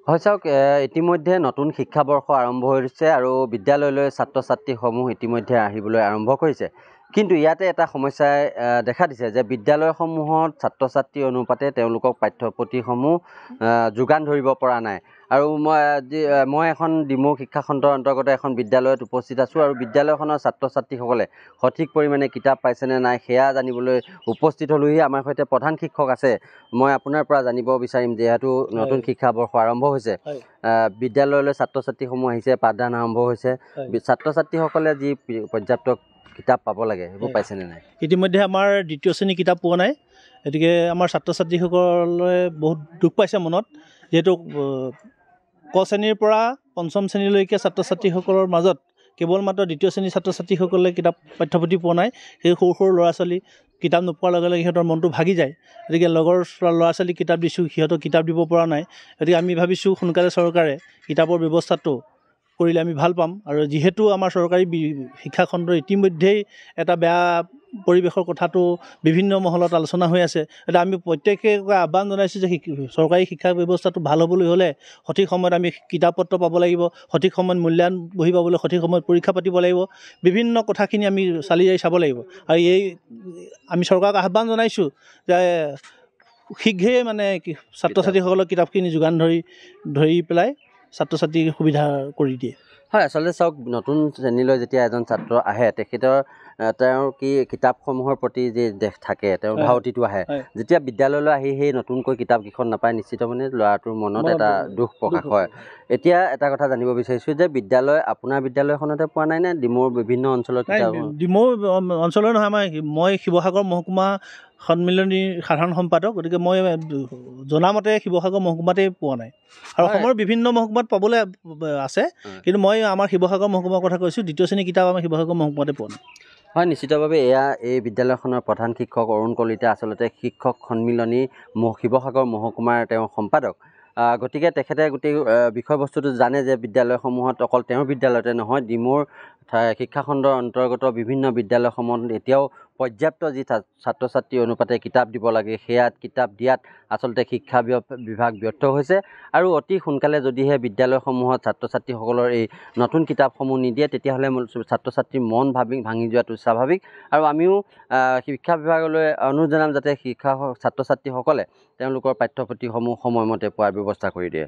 হয় চাওক, ইতিমধ্যে নতুন শিক্ষাবৰ্ষ আৰম্ভ হৈছে আৰু বিদ্যালয়লৈ ছাত্ৰ ছাত্ৰীসমূহ ইতিমধ্যে আহিবলৈ আৰম্ভ কৰিছে। কিন্তু ইয়াতে এটা সমস্যাই দেখা দিছে যে বিদ্যালয়সমূহত ছাত্ৰ ছাত্ৰী অনুপাতে তেওঁলোকক পাঠ্যপুথিসমূহ যোগান ধৰিব পৰা নাই। আৰু মই এখন ডিমৌ শিক্ষাখণ্ডৰ অন্তৰ্গত এখন বিদ্যালয়ত উপস্থিত আছোঁ আৰু বিদ্যালয়খনৰ ছাত্ৰ ছাত্ৰীসকলে সঠিক পৰিমাণে কিতাপ পাইছেনে নাই সেয়া জানিবলৈ উপস্থিত হ'লোহি। আমাৰ সৈতে প্ৰধান শিক্ষক আছে। মই আপোনাৰ পৰা জানিব বিচাৰিম, যিহেতু নতুন শিক্ষাবৰ্ষ আৰম্ভ হৈছে, বিদ্যালয়লৈ ছাত্ৰ ছাত্ৰীসমূহ আহিছে, পাঠদান আৰম্ভ হৈছে, ছাত্ৰ ছাত্ৰীসকলে যি পৰ্যাপ্ত কিতাপ পাব লাগে সেইবোৰ পাইছেনে নাই? ইতিমধ্যে আমাৰ দ্বিতীয় শ্ৰেণীৰ কিতাপ পোৱা নাই। গতিকে আমাৰ ছাত্ৰ ছাত্ৰীসকলে বহুত দুখ পাইছে মনত, যিহেতু ক শ্ৰেণীৰ পৰা পঞ্চম শ্ৰেণীলৈকে ছাত্ৰ ছাত্ৰীসকলৰ মাজত কেৱল মাত্ৰ দ্বিতীয় শ্ৰেণীৰ ছাত্ৰ ছাত্ৰীসকলে কিতাপ পাঠ্যপুথি পোৱা নাই। সেই সৰু সৰু ল'ৰা ছোৱালী কিতাপ নোপোৱাৰ লগে লগে সিহঁতৰ মনটো ভাগি যায়। গতিকে লগৰ ল'ৰা ছোৱালীক কিতাপ দিছোঁ, সিহঁতক কিতাপ দিব পৰা নাই। গতিকে আমি ভাবিছোঁ সোনকালে চৰকাৰে কিতাপৰ ব্যৱস্থাটো কৰিলে আমি ভাল পাম। আৰু যিহেতু আমাৰ চৰকাৰী শিক্ষাখণ্ডৰ ইতিমধ্যেই এটা বেয়া পৰিৱেশৰ কথাটো বিভিন্ন মহলত আলোচনা হৈ আছে। এতিয়া আমি প্ৰত্যেকে আহ্বান জনাইছোঁ যে চৰকাৰী শিক্ষা ব্যৱস্থাটো ভাল হ'বলৈ হ'লে সঠিক সময়ত আমি কিতাপ পত্ৰ পাব লাগিব, সঠিক সময়ত মূল্যায়ন বহি পাবলৈ সঠিক সময়ত পৰীক্ষা পাতিব লাগিব, বিভিন্ন কথাখিনি আমি চালি জাৰি চাব লাগিব। আৰু আমি চৰকাৰক আহ্বান জনাইছোঁ যে শীঘ্ৰেই ছাত্ৰ ছাত্ৰীসকলক কিতাপখিনি যোগান ধৰি পেলাই ছাত্ৰ ছাত্ৰীক সুবিধা কৰি দিয়ে। হয়, আচলতে চাওক, নতুন শ্ৰেণীলৈ যেতিয়া এজন ছাত্ৰ আহে তেওঁৰ কি কিতাপসমূহৰ প্ৰতি যি দেশ থাকে, তেওঁৰ ধাউতিটো আহে। যেতিয়া বিদ্যালয়লৈ আহি সেই নতুনকৈ কিতাপকেইখন নাপায়, নিশ্চিত ল'ৰাটোৰ মনত এটা দুখ প্ৰকাশ হয়। এতিয়া এটা কথা জানিব বিচাৰিছোঁ যে আপোনাৰ বিদ্যালয়খনতে পোৱা নাই নে ডিমৌৰ বিভিন্ন অঞ্চলৰ কিতাপ? ডিমৌ অঞ্চলৰ নহয়, মই শিৱসাগৰ মহকুমা সন্মিলনীৰ সাধাৰণ সম্পাদক। গতিকে মই জনামতে শিৱসাগৰ মহকুমাতেই পোৱা নাই। আৰু অসমৰ বিভিন্ন মহকুমাত পাবলৈ আছে, কিন্তু মই আমাৰ শিৱসাগৰ মহকুমাৰ কথা কৈছোঁ। দ্বিতীয় শ্ৰেণীৰ কিতাপ আমাৰ শিৱসাগৰ মহকুমাতে পোৱা নাই। হয়, নিশ্চিতভাৱে এই বিদ্যালয়খনৰ প্ৰধান শিক্ষক অৰুণ কলিতা আচলতে শিক্ষক সন্মিলনী শিৱসাগৰ মহকুমাৰ তেওঁ সম্পাদক। গতিকে তেখেতে গোটেই বিষয়বস্তুটো জানে যে বিদ্যালয়সমূহত অকল তেওঁৰ বিদ্যালয়তে নহয়, ডিমৌৰ শিক্ষাখণ্ডৰ অন্তৰ্গত বিভিন্ন বিদ্যালয়সমূহত এতিয়াও পৰ্যাপ্ত যি ছাত্ৰ ছাত্ৰী অনুপাতে কিতাপ দিব লাগে, সেয়া কিতাপ দিয়াত আচলতে শিক্ষা বিভাগ ব্যৰ্থ হৈছে। আৰু অতি সোনকালে যদিহে বিদ্যালয়সমূহত ছাত্ৰ ছাত্ৰীসকলৰ এই নতুন কিতাপসমূহ নিদিয়ে, তেতিয়াহ'লে ছাত্ৰ ছাত্ৰীৰ মন ভাঙি যোৱাটো স্বাভাৱিক। আৰু আমিও শিক্ষা বিভাগলৈ অনুৰোধ জনাম যাতে ছাত্ৰ ছাত্ৰীসকলে তেওঁলোকৰ পাঠ্যপুথিসমূহ সময়মতে পোৱাৰ ব্যৱস্থা কৰি দিয়ে।